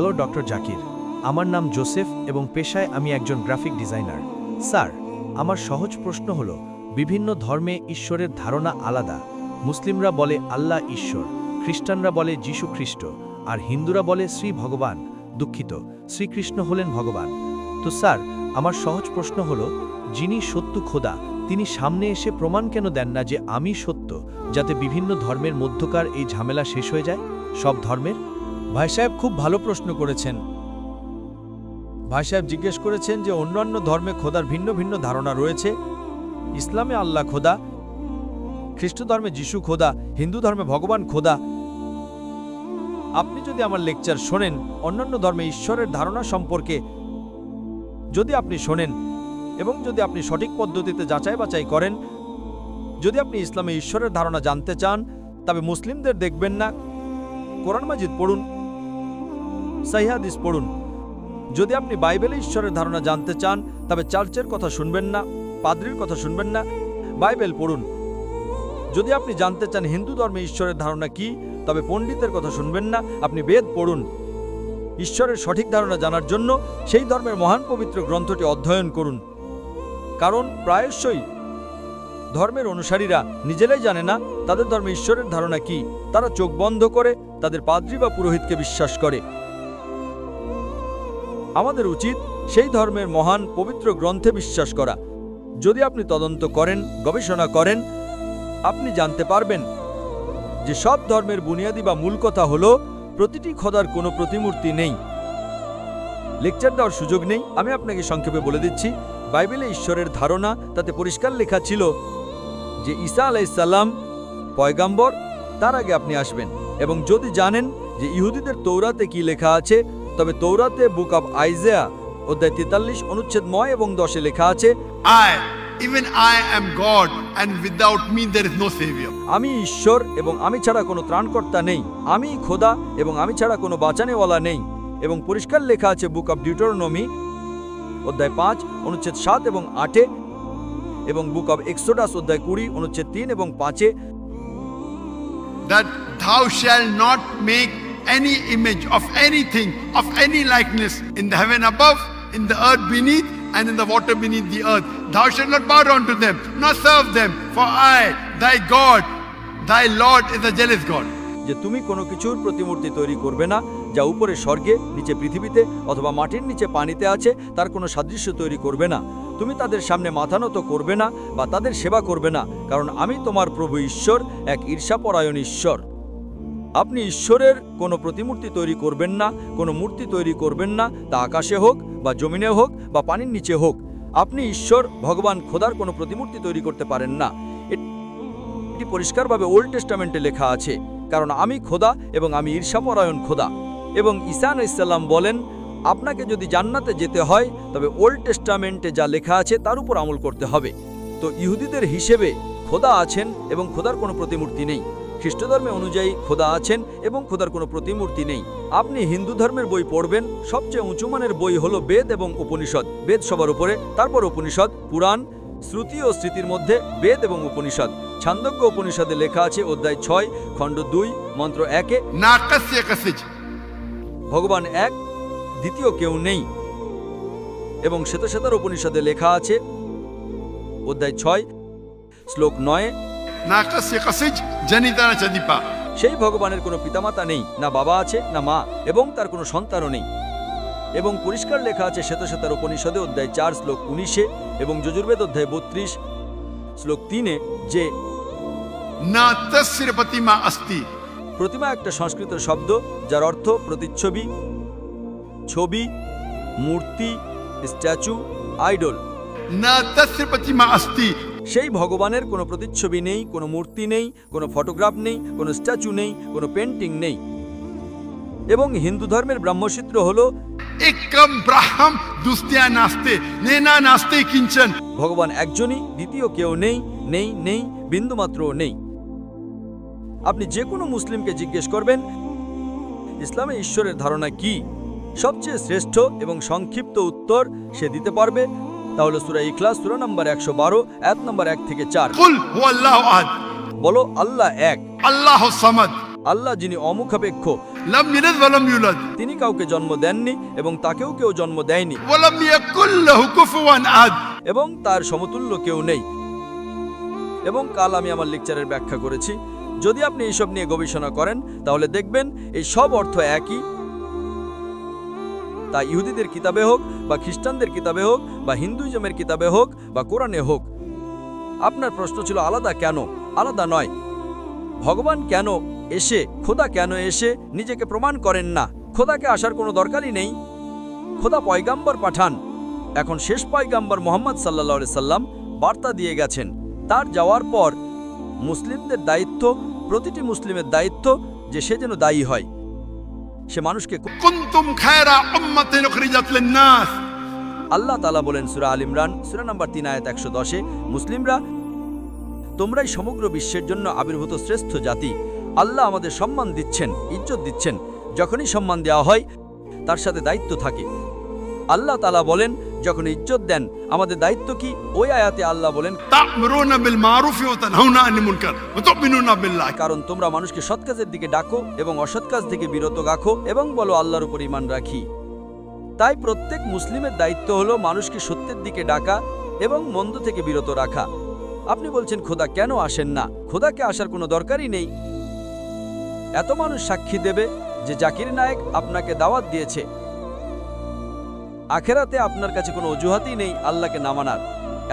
Hello doctor Zakir, আমার নাম Joseph এবং পেশায় আমি একজন গ্রাফিক ডিজাইনার। স্যার, আমার সহজ প্রশ্ন হলো, বিভিন্ন ধর্মে ঈশ্বরের ধারণা আলাদা। মুসলিমরা বলে আল্লাহ ঈশ্বর, খ্রিস্টানরা বলে যিশু খ্রিস্ট, আর হিন্দুরা বলে শ্রী ভগবান, দুঃখিত, শ্রীকৃষ্ণ হলেন ভগবান। তো স্যার, আমার সহজ প্রশ্ন হলো, যিনি সত্য খোদা, তিনি সামনে এসে প্রমাণ কেন দেন না যে আমি সত্য, যাতে বিভিন্ন ধর্মের মধ্যকার এই ঝামেলা শেষ হয়ে যায় সব ধর্মের? ভাই সাহেব খুব ভালো প্রশ্ন করেছেন। ভাই সাহেব জিজ্ঞেস করেছেন যে অন্যান্য ধর্মে খোদার ভিন্ন ভিন্ন ধারণা রয়েছে। ইসলামে আল্লাহ খোদা, খ্রিস্ট ধর্মে যিশু খোদা, হিন্দু ধর্মে ভগবান খোদা। আপনি যদি আমার লেকচার শোনেন অন্যান্য ধর্মে ঈশ্বরের ধারণা সম্পর্কে, যদি আপনি শোনেন এবং যদি আপনি সঠিক পদ্ধতিতে যাচাই বাছাই করেন, যদি আপনি ইসলামে ঈশ্বরের ধারণা জানতে চান, তবে মুসলিমদের দেখবেন না, কোরআন মাজিদ পড়ুন, সহিহ হাদিস পড়ুন। যদি আপনি বাইবেলে ঈশ্বরের ধারণা জানতে চান, তবে চার্চের কথা শুনবেন না, পাদ্রীর কথা শুনবেন না, বাইবেল পড়ুন। যদি আপনি জানতে চান হিন্দু ধর্মে ঈশ্বরের ধারণা কি, তবে পণ্ডিতের কথা শুনবেন না, আপনি বেদ পড়ুন। ঈশ্বরের সঠিক ধারণা জানার জন্য সেই ধর্মের মহান পবিত্র গ্রন্থটি অধ্যয়ন করুন। কারণ প্রায়শই ধর্মের অনুসারীরা নিজেরাই জানে না তাদের ধর্মে ঈশ্বরের ধারণা কি। তারা চোখ বন্ধ করে তাদের পাদ্রী বা পুরোহিতকে বিশ্বাস করে। আমাদের উচিত সেই ধর্মের মহান পবিত্র গ্রন্থে বিশ্বাস করা। যদি আপনি তদন্ত করেন, গবেষণা করেন, আপনি জানতে পারবেন যে সব ধর্মের বুনিয়াদি বা মূল কথা হলো প্রতিটি খোদার কোনো প্রতিমূর্তি নেই। লেকচার দেওয়ার সুযোগ নেই, আমি আপনাকে সংক্ষেপে বলে দিচ্ছি। বাইবেলে ঈশ্বরের ধারণা, তাতে পরিষ্কার লেখা ছিল যে ঈসা আলাইহিসসালাম পয়গাম্বর, তার আগে আপনি আসবেন। এবং যদি জানেন যে ইহুদিদের তৌরাতে কি লেখা আছে, তবে তৌরাতে বুক অব আইজায়া অধ্যায় 43 অনুচ্ছেদ 9 এবং 10 লেখা আছে, Even I am God, and without me there is no savior. আমি ঈশ্বর এবং আমি ছাড়া কোনো ত্রাণকর্তা নেই, আমি খোদা এবং আমি ছাড়া কোনো বাঁচানেওয়ালা নেই। এবং পরিষ্কার লেখা আছে বুক অব ডিউটোরনমি অধ্যায় 5 অনুচ্ছেদ 7 এবং 8 এবং বুক অব এক্সোডাস অধ্যায় 20 অনুচ্ছেদ 3 এবং 5 That thou shalt not make any image of anything, of any likeness, in the heaven above, in the earth beneath, and in the water beneath the earth. Thou shalt not bow down to them, nor serve them, for I, thy God, thy Lord, is a jealous God. যে তুমি কোনো কিছুর প্রতিমূর্তি তৈরি করবে না যা উপরে স্বর্গে, নিচে পৃথিবীতে অথবা মাটির নিচে পানিতে আছে, তার কোনো সাদৃশ্য তৈরি করবে না। তুমি তাদের সামনে মাথা নত করবে না বা তাদের সেবা করবে না, কারণ আমি তোমার প্রভু ঈশ্বর, এক ঈর্ষাপরায়ণ ঈশ্বর। আপনি ঈশ্বরের কোনো প্রতিমূর্তি তৈরি করবেন না, কোনো মূর্তি তৈরি করবেন না, তা আকাশে হোক বা জমিনে হোক বা পানির নিচে হোক। আপনি ঈশ্বর, ভগবান খোদার কোনো প্রতিমূর্তি তৈরি করতে পারেন না। এটি পরিষ্কারভাবে ওল্ড টেস্টামেন্টে লেখা আছে, কারণ আমি খোদা এবং আমি ঈর্ষাপরায়ণ খোদা। এবং ঈসা আলাইহিসসালাম বলেন, আপনাকে যদি জান্নাতে যেতে হয় তবে ওল্ড টেস্টামেন্টে যা লেখা আছে তার উপর আমল করতে হবে। তো ইহুদিদের হিসেবে খোদা আছেন এবং খোদার কোনো প্রতিমূর্তি নেই। খ্রিস্ট ধর্মে অনুযায়ী খোদা আছেন এবং খোদার কোনো প্রতিমূর্তি নেই। আপনি হিন্দু ধর্মের বই পড়বেন, সবচেয়ে উঁচু মানের বই হলো বেদ এবং উপনিষদ। বেদ সবার উপরে, তারপর উপনিষদ, পুরাণ, শ্রুতি ও স্মৃতির মধ্যে বেদ এবং উপনিষদ। ছান্দোগ্য উপনিষদে লেখা আছে অধ্যায় 6 খণ্ড 2 মন্ত্র 1 Nakasya kasij. ভগবান এক, দ্বিতীয় কেউ নেই। এবং শ্বেতশ্বেতার উপনিষদে লেখা আছে অধ্যায় 6 শ্লোক 9, Nakasya kasij janitana chadipa. সেই ভগবানের কোনো পিতামাতা নেই, না বাবা আছে না মা, এবং তার কোনো সন্তানও নেই। এবং পরিষ্কার লেখা আছে শ্বেতশ্বেতার উপনিষদে অধ্যায় 4 শ্লোক 19 এবং যজুর্বেদ অধ্যায় 32 শ্লোক 3 যে Na tasya pratima asti. প্রতিমা একটা সংস্কৃত শব্দ যার অর্থ প্রতিচ্ছবি, ছবি, মূর্তি, statue, idol. Na tasya pratima asti. সেই ভগবানের কোনো প্রতিচ্ছবি নেই, কোনো মূর্তি নেই, কোনো ফটোগ্রাফ নেই, কোনো স্ট্যাচু নেই, কোনো পেন্টিং নেই। এবং হিন্দু ধর্মের ব্রহ্মসূত্র হলো Ekam braham dustya naste. Nena naste kinchan. ভগবান একজনই, দ্বিতীয় কেউ নেই, নেই নেই, বিন্দুমাত্রও নেই। আপনি যে কোনো মুসলিমকে জিজ্ঞেস করবেন ইসলামে ঈশ্বরের ধারণা কি, সবচেয়ে শ্রেষ্ঠ এবং সংক্ষিপ্ত উত্তর সে দিতে পারবে তা হলো সূরা ইখলাস সূরা নম্বর 112 আয়াত নম্বর 1 থেকে 4। Qul huwallahu ahad. বলো আল্লাহ এক, Allahu samad. আল্লাহ যিনি অমুখাপেক্ষ, لم يلد ولم يولد তিনি কাউকে জন্ম দেননি এবং তাকেও কেউ জন্ম দেয়নি ولم يكن له كفوا أحد এবং তার সমতুল্য কেউ নেই। এবং কাল আমি আমার লেকচারের ব্যাখ্যা করেছি, যদি আপনি এইসব নিয়ে গবেষণা করেন তাহলে দেখবেন এই সব অর্থ একই। তা ইহুদিদের কিতাবে হোক বা খ্রিস্টানদের কিতাবে হোক বা হিন্দুইজমের কিতাবে হোক বা কোরআনে হোক। আপনার প্রশ্ন ছিল আলাদা কেন? আলাদা নয়। ভগবান কেন এসে, খোদা কেন এসে নিজেকে প্রমাণ করেন না? খোদাকে আসার কোনো দরকারই নেই। খোদা পয়গাম্বর পাঠান। এখন শেষ পয়গাম্বর মোহাম্মদ সাল্লাল্লাহু আলাইহি সাল্লাম বার্তা দিয়ে গেছেন। তার যাওয়ার পর মুসলিমদের দায়িত্ব, প্রতিটি মুসলিমের দায়িত্ব যে সে যেন দায়ী হয়, সে মানুষকে। كنتم خير أمة أخرجت للناس আল্লাহ তাআলা বলেন সূরা আল ইমরান সূরা নম্বর 3 আয়াত 110-এ, মুসলিমরা তোমরাই সমগ্র বিশ্বের জন্য আবির্ভূত শ্রেষ্ঠ জাতি। আল্লাহ আমাদের সম্মান দিচ্ছেন, ইজ্জত দিচ্ছেন। যখনই সম্মান দেওয়া হয় তার সাথে দায়িত্ব থাকে। আল্লাহ তাআলা বলেন যখন ইজ্জত দেন আমাদের দায়িত্ব কি? ওই আয়াতে আল্লাহ বলেন تأمرون بالمعروف وتنهون عن المنكر وتؤمنون بالله কারণ তোমরা মানুষকে সৎ কাজের দিকে ডাকো এবং অসৎ কাজ থেকে বিরত রাখো এবং বলো আল্লাহর উপর ঈমান রাখি। তাই প্রত্যেক মুসলিমের দায়িত্ব হলো মানুষকে সত্যের দিকে ডাকা এবং মন্দ থেকে বিরত রাখা। আপনি বলছেন খোদা কেন আসেন না? খোদাকে আসার কোনো দরকারই নেই। এত মানুষ সাক্ষী দেবে যে জাকির নায়েক আপনাকে দাওয়াত দিয়েছে। আখেরাতে আপনার কাছে কোনো অজুহাতই নেই আল্লাহকে না মানার।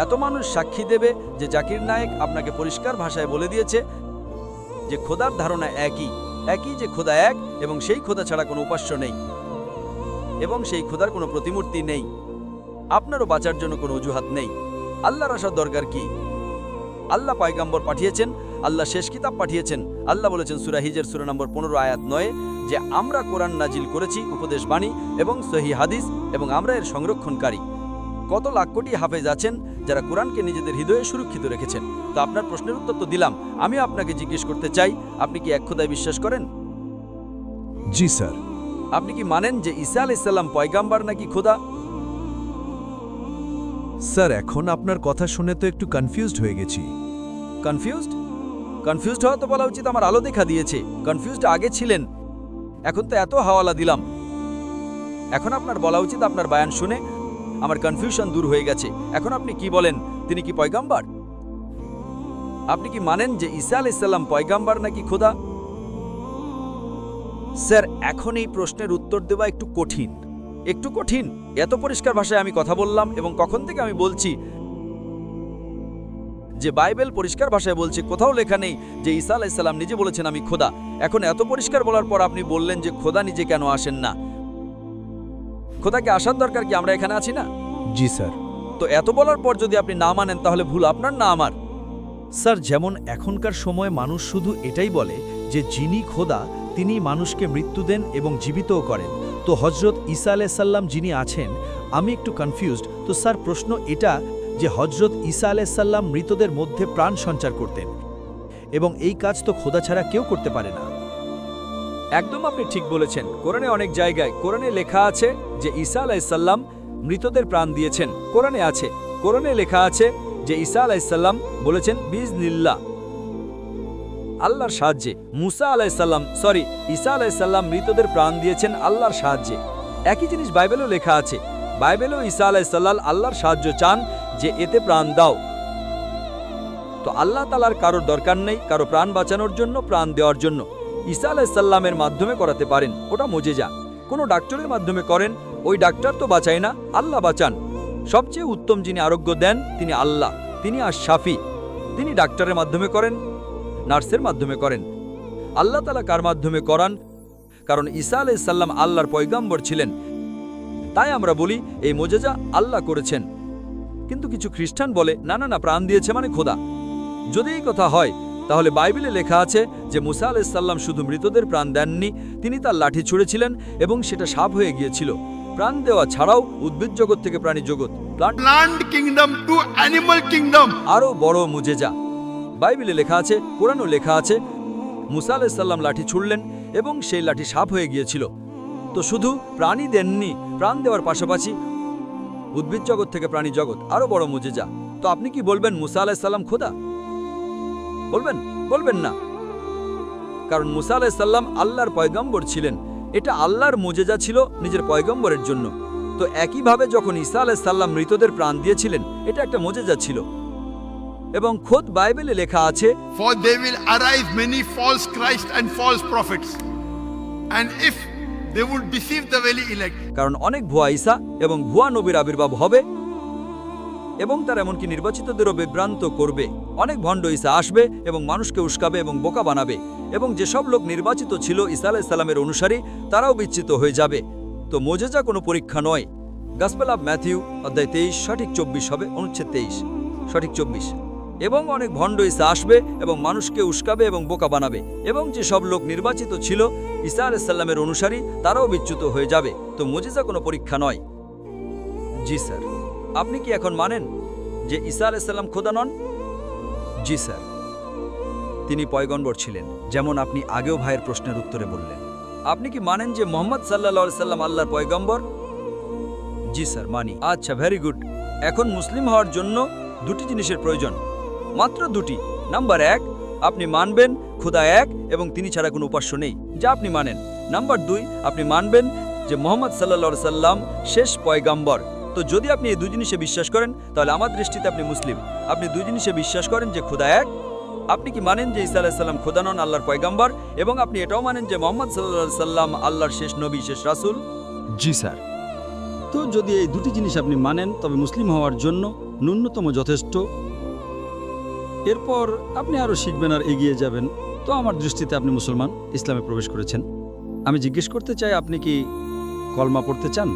এত মানুষ সাক্ষী দেবে যে জাকির নায়েক আপনাকে পরিষ্কার ভাষায় বলে দিয়েছে যে খোদার ধারণা একই যে খোদা এক এবং সেই খোদা ছাড়া কোনো উপাস্য নেই এবং সেই খোদার কোনো প্রতিমূর্তি নেই। আপনারও বাঁচার জন্য কোনো অজুহাত নেই। আল্লাহর আসার দরকার কি? আল্লাহ পয়গাম্বর পাঠিয়েছেন, আল্লাহ শেষ কিতাব পাঠিয়েছেন। আল্লাহ বলেছেন সূরা হিজর সূরা নম্বর 15 আয়াত 9 যে আমরা কোরআন নাজিল করেছি উপদেশ বাণী এবং সহিহ হাদিস এবং আমরা এর সংরক্ষণকারী। কত লাখ কোটি হাফেজ আছেন যারা কোরআনকে নিজেদের হৃদয়ে সুরক্ষিত রেখেছেন। তো আপনার প্রশ্নের উত্তর তো দিলাম। আমি আপনাকে জিজ্ঞেস করতে চাই, আপনি কি এক খোদায় বিশ্বাস করেন? জি স্যার। আপনি কি মানেন যে ঈসা আলাইহিস সালাম পয়গাম্বর নাকি খোদা? স্যার, এখন আপনার কথা শুনে তো একটু কনফিউজড হয়ে গেছি। কনফিউজড হওয়া তো বলা উচিত আমার আলো দেখা দিয়েছে। কনফিউজড আগে ছিলেন, এখন তো এত হাওয়ালা দিলাম। এখন আপনার বলা উচিত আপনার বায়ান শুনে আমার কনফিউশন দূর হয়ে গেছে। এখন আপনি কি বলেন, তিনি কি পয়গাম্বর? আপনি কি মানেন যে ঈসা আলাইহিস সালাম পয়গাম্বর নাকি খোদা? স্যার, এখন এই প্রশ্নের উত্তর দেওয়া একটু কঠিন। এত পরিষ্কার ভাষায় আমি কথা বললাম এবং কখন থেকে আমি বলছি যে বাইবেল পরিষ্কার ভাষায় বলছে, কোথাও লেখা নেই যে ঈসা আলাইহিস সালাম নিজে বলেছেন আমি খোদা। এখন এত পরিষ্কার বলার পর আপনি বললেন যে খোদা নিজে কেন আসেন না? খোদাকে আসার দরকার কি? আমরা এখানে আছি না? জি স্যার। তো এত বলার পর যদি আপনি না মানেন তাহলে ভুল আপনার না আমার। স্যার, যেমন এখনকার সময় মানুষ শুধু এটাই বলে যে যিনি খোদা তিনি মানুষকে মৃত্যু দেন এবং জীবিতও করেন। তো হজরত ঈসা আলাইহিস সালাম যিনি আছেন, আমি একটু কনফিউজড। তো স্যার, প্রশ্ন এটা যে হজরত ঈসা আলাইহিস সালাম মৃতদের মধ্যে প্রাণ সঞ্চার করতেন এবং এই কাজ তো খোদা ছাড়া কেউ করতে পারে না। একদম আপনি ঠিক বলেছেন। কোরআনে অনেক জায়গায় কোরআনে লেখা আছে যে ঈসা আলাইহিস সালাম মৃতদের প্রাণ দিয়েছেন। কোরআনে লেখা আছে যে ঈসা আলাইহিস সালাম বলেছেন বিইজনিল্লাহ, আল্লাহর সাহায্যে। ঈসা আলাইহিস সালাম মৃতদের প্রাণ দিয়েছেন আল্লাহর সাহায্যে। একই জিনিস বাইবেলেও লেখা আছে। বাইবেলেও ঈসা আলাইহিস সালাম আল্লাহর সাহায্য চান যে এতে প্রাণ দাও। তো আল্লাহ তাআলার কারোর দরকার নেই কারো প্রাণ বাঁচানোর জন্য, প্রাণ দেওয়ার জন্য। ঈসা আলাইহিস সালামের মাধ্যমে করাতে পারেন, ওটা মুজিজা। কোনো ডাক্তারের মাধ্যমে করেন, ওই ডাক্তার তো বাঁচায় না, আল্লাহ বাঁচান। সবচেয়ে উত্তম যিনি আরোগ্য দেন তিনি আল্লাহ, তিনি আশ-শাফি। তিনি ডাক্তারের মাধ্যমে করেন, নার্সের মাধ্যমে করেন। আল্লাহ তাআলা কার মাধ্যমে করান? কারণ ঈসা আলাইহিস সালাম আল্লাহর পয়গাম্বর ছিলেন, তাই আমরা বলি এই মুজিজা আল্লাহ করেছেন। কিন্তু কিছু খ্রিস্টান বলে না, প্রাণ দিয়েছে মানে খোদা। যদি এই কথা হয় তাহলে বাইবেলে লেখা আছে যে মুসা আলাইহিস সালাম শুধু মৃতদের প্রাণ দেননি, তিনি তার লাঠি ছুঁড়েছিলেন এবং সেটা সাপ হয়ে গিয়েছিল। প্রাণ দেওয়া ছাড়াও উদ্ভিদ জগৎ থেকে প্রাণী জগৎ, Plant kingdom to animal kingdom. আরও বড় মুজিজা বাইবেলে লেখা আছে, কোরআনও লেখা আছে। মুসা আলাইহিস সালাম লাঠি ছুঁড়লেন এবং সেই লাঠি সাপ হয়ে গিয়েছিল। তো শুধু প্রাণী দেননি, প্রাণ দেওয়ার পাশাপাশি উদ্ভিদ জগৎ থেকে প্রাণী জগৎ, আরও বড় মুজিজা। তো আপনি কি বলবেন মুসা আলাইহিস সালাম খোদা? বলবেন না, কারণ মুসা আলাইহিস সালাম আল্লাহর পয়গাম্বর ছিলেন। এটা আল্লাহর মুজেজা ছিল নিজের পয়গম্বরের জন্য। তো একইভাবে যখন ঈসা আলাইহিস সালাম মৃতদের প্রাণ দিয়েছিলেন, এটা একটা মুজেজা ছিল। এবং খোদ বাইবেলে লেখা আছে, For there will arise many false Christ and false prophets. And if they would deceive the very elect. কারণ অনেক ভুয়া ঈসা এবং ভুয়া নবীর আবির্ভাব হবে এবং তারা এমনকি নির্বাচিতদেরও বিভ্রান্ত করবে। অনেক ভণ্ড ঈসা আসবে এবং মানুষকে উস্কাবে এবং বোকা বানাবে, এবং যেসব লোক নির্বাচিত ছিল ঈসা আলাইহিস সালামের অনুসারী, তারাও বিচ্যুত হয়ে যাবে। তো মোজেজা কোনো পরীক্ষা নয়। গসপেল অব ম্যাথিউ অধ্যায় 23 সঠিক 24 হবে, অনুচ্ছেদ 23 সঠিক 24। এবং অনেক ভণ্ড ঈসা আসবে এবং মানুষকে উস্কাবে এবং বোকা বানাবে, এবং যেসব লোক নির্বাচিত ছিল ঈসা আলাইহিস সালামের অনুসারী, তারাও বিচ্যুত হয়ে যাবে। তো মোজেজা কোনো পরীক্ষা নয়। জি স্যার। আপনি কি এখন মানেন যে ঈসা আলাইহিস সালাম খোদা নন? জি স্যার, তিনি পয়গম্বর ছিলেন, যেমন আপনি আগেও ভাইয়ের প্রশ্নের উত্তরে বললেন। আপনি কি মানেন যে মুহাম্মদ সাল্লাল্লাহু আলাইহি সাল্লাম আল্লাহর পয়গম্বর? জি স্যার, মানি। আচ্ছা, ভেরি গুড। এখন মুসলিম হওয়ার জন্য দুটি জিনিসের প্রয়োজন, মাত্র দুটি। নাম্বার 1, আপনি মানবেন খোদা এক এবং তিনি ছাড়া কোনো উপাস্য নেই, যা আপনি মানেন। নাম্বার 2, আপনি মানবেন যে মুহাম্মদ সাল্লাল্লাহু আলাইহি সাল্লাম শেষ পয়গম্বর। তো যদি আপনি এই দুই জিনিসে বিশ্বাস করেন, তাহলে আমার দৃষ্টিতে আপনি মুসলিম। আপনি দুই জিনিসে বিশ্বাস করেন যে খোদা এক, আপনি কি মানেন যে ঈসা আলাইহিস সালাম খোদা নন, আল্লাহর পয়গম্বর, এবং আপনি এটাও মানেন যে মুহাম্মদ সাল্লাল্লাহু আলাইহি সাল্লাম আল্লাহর শেষ নবী, শেষ রাসূল? জি স্যার। তো যদি এই দুটি জিনিস আপনি মানেন, তবে মুসলিম হওয়ার জন্য ন্যূনতম যথেষ্ট। এরপর আপনি আরও শিখবেন আর এগিয়ে যাবেন। তো আমার দৃষ্টিতে আপনি মুসলমান, ইসলামে প্রবেশ করেছেন। আমি জিজ্ঞেস করতে চাই, আপনি কি কলমা পড়তে চান?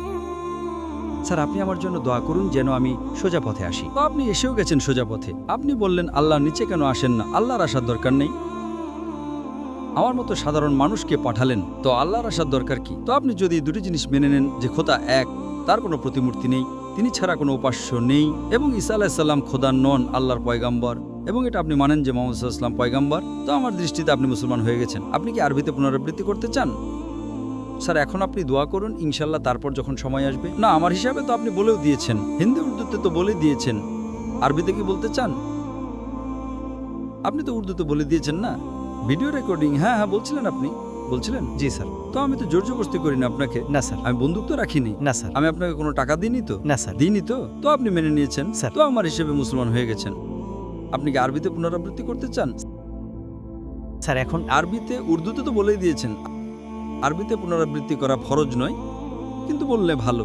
স্যার, আপনি আমার জন্য দোয়া করুন যেন আমি সোজা পথে আসি। তো আপনি এসেও গেছেন সোজা পথে। আপনি বললেন আল্লাহর নিচে কেন আসেন না? আল্লাহর আসার দরকার নেই। আমার মতো সাধারণ মানুষকে পাঠালেন, তো আল্লাহর আসার দরকার কি? তো আপনি যদি দুটি জিনিস মেনে নেন যে খোদা এক, তার কোনো প্রতিমূর্তি নেই, তিনি ছাড়া কোনো উপাস্য নেই, এবং ঈসা আলাইহিস সালাম খোদা নন, আল্লাহর পয়গম্বর, এবং এটা আপনি মানেন যে মুহাম্মদ সাল্লাল্লাহু আলাইহি ওয়াসাল্লাম পয়গম্বর, তো আমার দৃষ্টিতে আপনি মুসলমান হয়ে গেছেন। আপনি কি আরবিতে পুনরাবৃত্তি করতে চান? স্যার, এখন আপনি দোয়া করুন, ইনশাল্লাহ তারপর যখন সময় আসবে। না, আমার হিসাবে তো আপনি বলেও দিয়েছেন, হিন্দি উর্দুতে তো বলে দিয়েছেন, আরবিতে কি বলতে চান? আপনি তো উর্দুতে বলে দিয়েছেন না? ভিডিও রেকর্ডিং, হ্যাঁ হ্যাঁ বলছিলেন, আপনি বলছিলেন। জি স্যার। তো আমি তো জোর জবরদস্তি করি না আপনাকে। না স্যার। আমি বন্দুক তো রাখিনি। না স্যার। আমি আপনাকে কোনো টাকা দিইনি তো? না স্যার। দিইনি তো? তো আপনি মেনে নিয়েছেন, স্যার। তো আমার হিসেবে মুসলমান হয়ে গেছেন। আপনি কি আরবিতে পুনরাবৃত্তি করতে চান? স্যার, এখন আরবিতে, উর্দুতে তো বলেই দিয়েছেন। আরবিতে পুনরাবৃত্তি করা ফরজ নয়, কিন্তু বললে ভালো।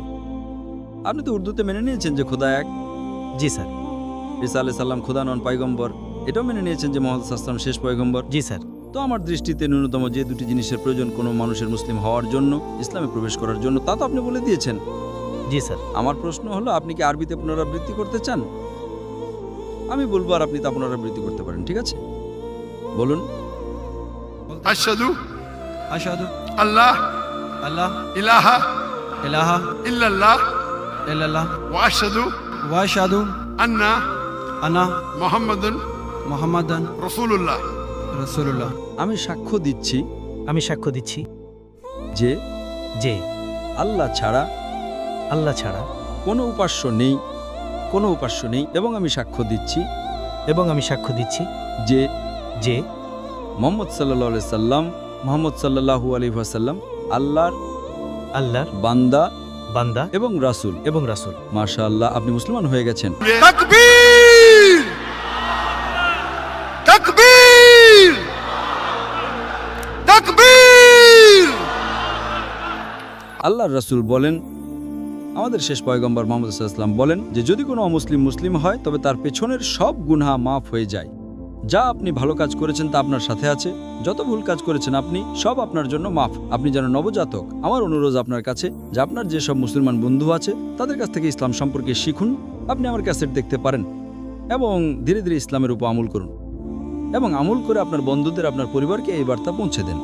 আপনি তো উর্দুতে মেনে নিয়েছেন যে খোদা এক। জি স্যার। ঈসা আলাইহিস সালাম খোদা নন, পয়গম্বর, এটাও মেনে নিয়েছেন যে মুহাম্মদ সাল্লাল্লাহু আলাইহি ওয়াসাল্লাম শেষ পয়গম্বর। জি স্যার। তো আমার দৃষ্টিতে ন্যূনতম যে দুটি জিনিসের প্রয়োজন কোনো মানুষের মুসলিম হওয়ার জন্য, ইসলামে প্রবেশ করার জন্য, তা তো আপনি বলে দিয়েছেন। জি স্যার। আমার প্রশ্ন হলো, আপনি কি আরবিতে পুনরাবৃত্তি করতে চান? আমি বলবো আর আপনি তা পুনরাবৃত্তি করতে পারেন, ঠিক আছে? বলুন। Ashhadu আশহাদু Allah আল্লাহ ilaha ইলাহা illallah ইল্লাল্লাহ wa ashhadu ওয়া আশহাদু anna আনা Muhammadun মুহাম্মাদান Rasulullah. রাসূলুল্লাহ। আমি সাক্ষ্য দিচ্ছি আমি সাক্ষ্য দিচ্ছি যে যে আল্লাহ ছাড়া আল্লাহ ছাড়া কোনো উপাস্য নেই, কোনো উপাস্য নেই, এবং আমি সাক্ষ্য দিচ্ছি এবং আমি সাক্ষ্য দিচ্ছি যে যে মুহাম্মদ সাল্লাল্লাহু আলাইহি সাল্লাম, মুহাম্মদ সাল্লাল্লাহু আলাইহি ওয়াসাল্লাম আল্লাহর বান্দা বান্দা এবং রাসূল। এবং রাসূল। মাশাআল্লাহ, আপনি মুসলমান হয়ে গেছেন। Takbir! Takbir! Takbir! আল্লাহর রাসূল বলেন, আমাদের শেষ পয়গম্বর মুহাম্মদ সাল্লাল্লাহু আলাইহি ওয়াসাল্লাম বলেন যে যদি কোনো অমুসলিম মুসলিম হয়, তবে তার পেছনের সব গুনাহ মাফ হয়ে যায়। যা আপনি ভালো কাজ করেছেন তা আপনার সাথে আছে, যত ভুল কাজ করেছেন আপনি, সব আপনার জন্য মাফ। আপনি যেন নবজাতক। আমার অনুরোধ আপনার কাছে যে আপনার যেসব মুসলমান বন্ধু আছে তাদের কাছ থেকে ইসলাম সম্পর্কে শিখুন। আপনি আমার ক্যাসেট দেখতে পারেন এবং ধীরে ধীরে ইসলামের উপর আমল করুন, এবং আমল করে আপনার বন্ধুদের, আপনার পরিবারকে এই বার্তা পৌঁছে দেন।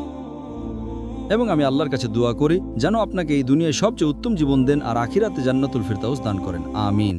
এবং আমি আল্লাহর কাছে দোয়া করি যেন আপনাকে এই দুনিয়ায় সবচেয়ে উত্তম জীবন দেন আর আখিরাতে জান্নাতুল ফিরদাউস দান করেন। আমিন।